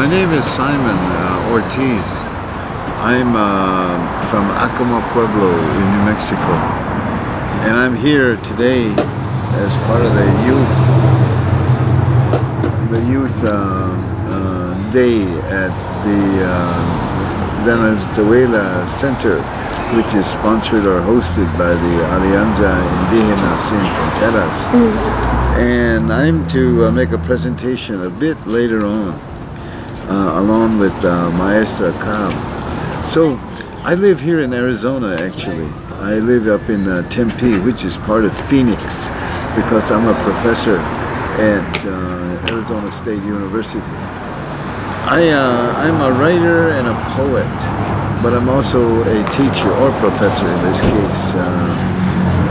My name is Simon Ortiz. I'm from Acoma Pueblo in New Mexico, and I'm here today as part of the youth day at the Venezuela Center, which is sponsored or hosted by the Alianza Indígena Sin Fronteras. And I'm to make a presentation a bit later on, along with Maestra Cab. So I live here in Arizona, actually. I live up in Tempe, which is part of Phoenix, because I'm a professor at Arizona State University. I'm a writer and a poet, but I'm also a teacher or professor in this case.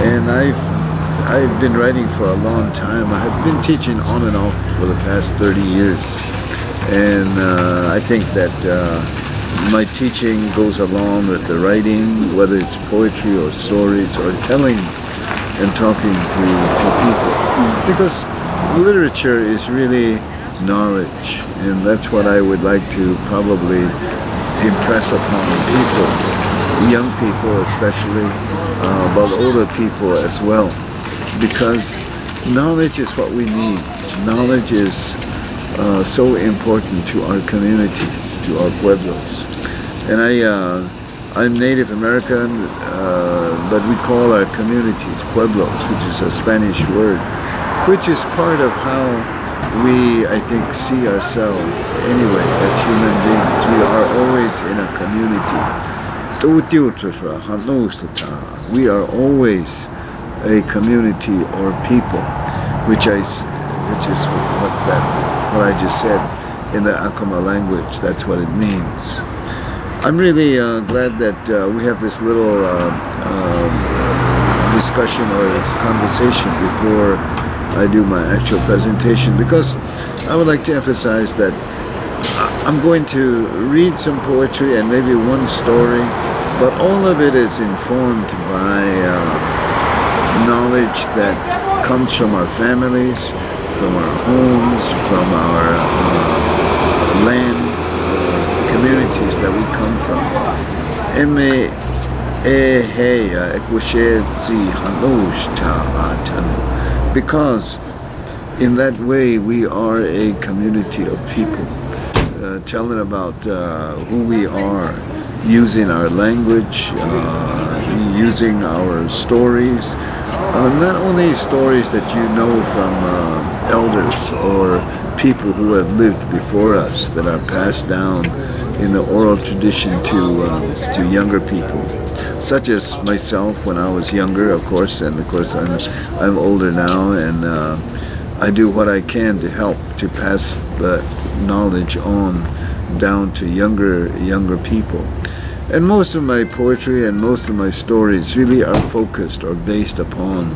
And I've been writing for a long time. I've been teaching on and off for the past 30 years. And I think that my teaching goes along with the writing, whether it's poetry or stories or telling and talking to people. Because literature is really knowledge, and that's what I would like to probably impress upon people, young people especially, but older people as well. Because knowledge is what we need. Knowledge is so important to our communities, to our pueblos. And I'm Native American, but we call our communities pueblos, which is a Spanish word, which is part of how we, I think, see ourselves anyway as human beings. We are always in a community. We are always a community or people, which is what I just said in the Acoma language. That's what it means. I'm really glad that we have this little discussion or conversation before I do my actual presentation, because I would like to emphasize that I'm going to read some poetry and maybe one story, but all of it is informed by knowledge that comes from our families, from our homes, from our land, communities that we come from. Because in that way we are a community of people, telling about who we are, using our language, using our stories, not only stories that you know from elders or people who have lived before us that are passed down in the oral tradition to younger people, such as myself when I was younger, of course, and of course I'm older now, and I do what I can to help to pass the knowledge on down to younger people. And most of my poetry and most of my stories really are focused or based upon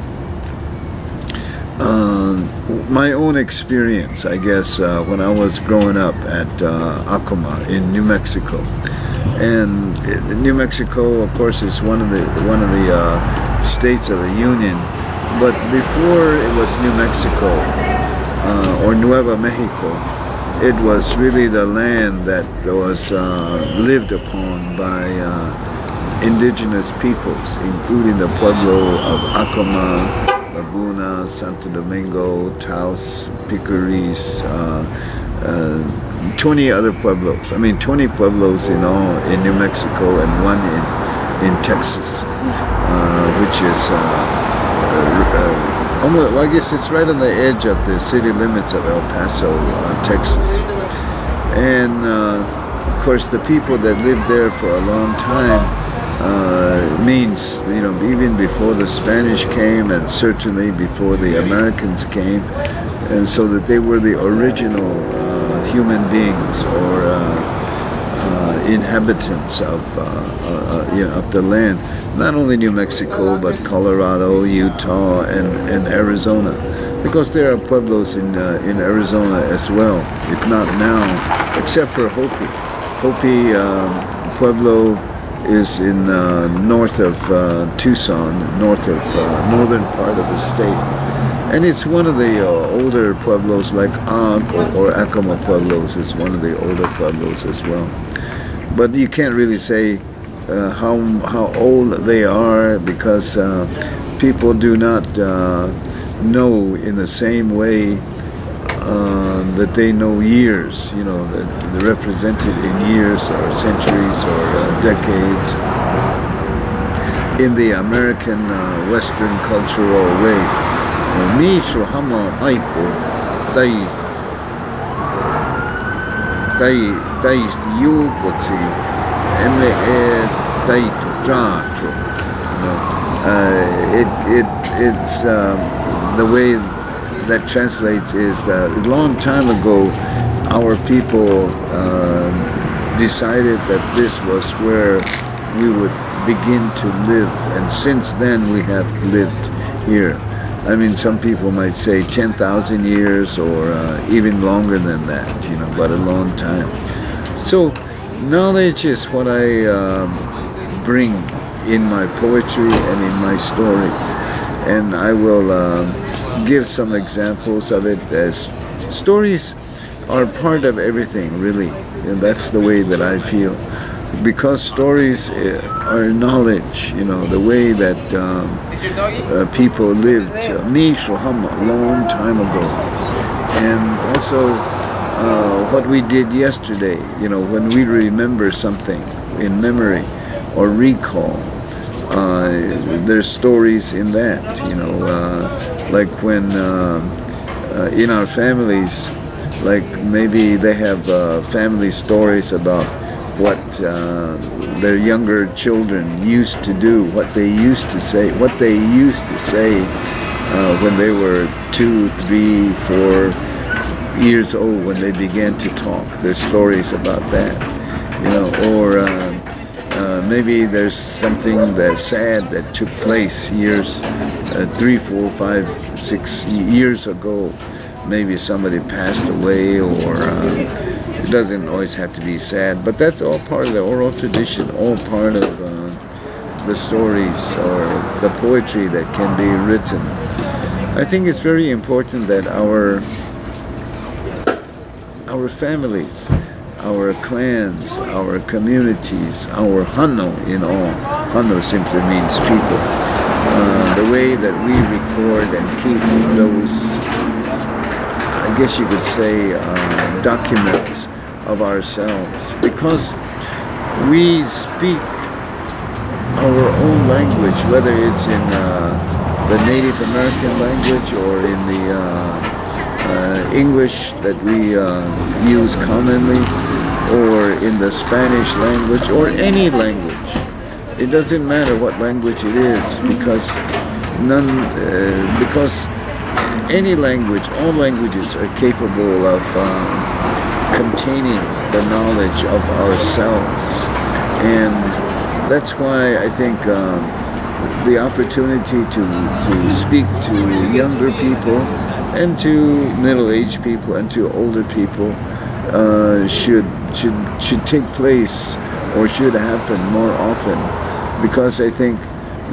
my own experience, I guess, when I was growing up at Acoma in New Mexico. And New Mexico, of course, is one of the states of the Union. But before it was New Mexico or Nueva Mexico, it was really the land that was lived upon by indigenous peoples, including the pueblo of Acoma, Laguna, Santo Domingo, Taos, Picaris, 20 other pueblos. I mean, 20 pueblos in all in New Mexico and one in Texas, which is almost, well, I guess it's right on the edge of the city limits of El Paso, Texas. And of course, the people that lived there for a long time means, you know, even before the Spanish came and certainly before the Americans came, and so that they were the original human beings or inhabitants of the land. Not only New Mexico, but Colorado, Utah, and Arizona, because there are pueblos in Arizona as well, if not now, except for Hopi. Hopi Pueblo is in north of Tucson, north of northern part of the state. And it's one of the older pueblos, like Ankh or Acoma Pueblos is one of the older pueblos as well. But you can't really say how old they are, because people do not know in the same way that they know years, you know, that they're represented in years or centuries or decades in the American Western cultural way. Mi hama aiko dai yugotsi eme dai to jacho. It's the way that translates is a long time ago our people decided that this was where we would begin to live, and since then we have lived here. I mean, some people might say 10,000 years or even longer than that, you know, but a long time. So knowledge is what I bring in my poetry and in my stories, and I will give some examples of it. As stories are part of everything, really, and that's the way that I feel, because stories are knowledge, you know, the way that people lived a long time ago. And also what we did yesterday, you know, when we remember something in memory or recall, there's stories in that, you know, like when in our families, like maybe they have family stories about what their younger children used to do, what they used to say, when they were 2, 3, 4 years old, when they began to talk. There's stories about that, you know, or maybe there's something that's sad that took place years, 3, 4, 5, 6 years ago. Maybe somebody passed away, or it doesn't always have to be sad, but that's all part of the oral tradition, all part of the stories or the poetry that can be written. I think it's very important that our families, our clans, our communities, our Hano in all, Hano simply means people, the way that we record and keep those, I guess you could say, documents of ourselves, because we speak our own language, whether it's in the Native American language or in the English that we use commonly, or in the Spanish language, or any language. It doesn't matter what language it is, because because any language, all languages are capable of containing the knowledge of ourselves. And that's why I think the opportunity to speak to younger people and to middle-aged people and to older people should take place, or should happen more often, because I think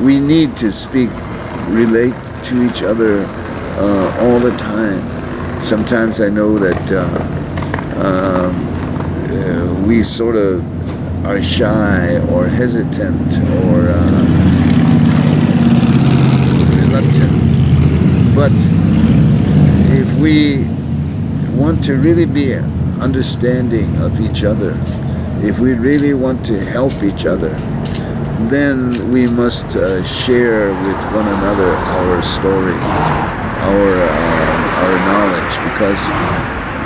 we need to speak, relate to each other all the time. Sometimes I know that we sort of are shy or hesitant or reluctant, but if we want to really be understanding of each other, if we really want to help each other, then we must share with one another our stories, our knowledge, because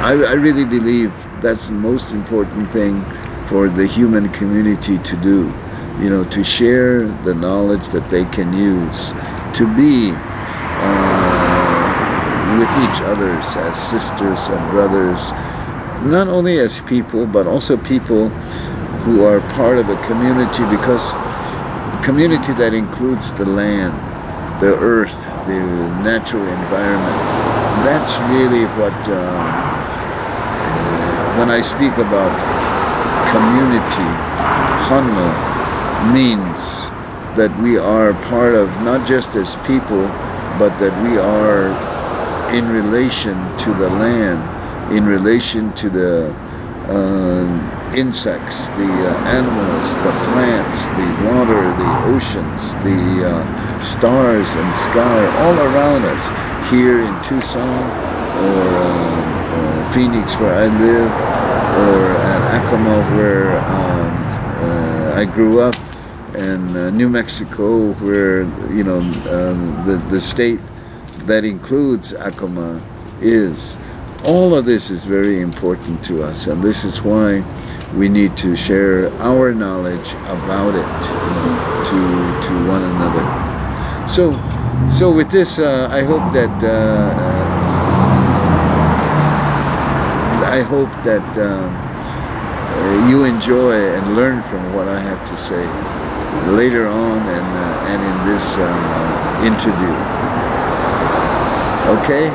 I really believe that's the most important thing for the human community to do, you know, to share the knowledge that they can use, to be with each other as sisters and brothers, not only as people, but also people who are part of a community, because a community that includes the land, the earth, the natural environment. That's really what, when I speak about community, Hano means that we are part of, not just as people, but that we are in relation to the land, in relation to the insects, the animals, the plants, the water, the oceans, the stars and sky all around us here in Tucson or Phoenix where I live, or at Acoma where I grew up, and New Mexico where, you know, the state that includes Acoma is. All of this is very important to us, and this is why we need to share our knowledge about it, you know, to one another. So with this, I hope that you enjoy and learn from what I have to say later on and in this interview. Okay.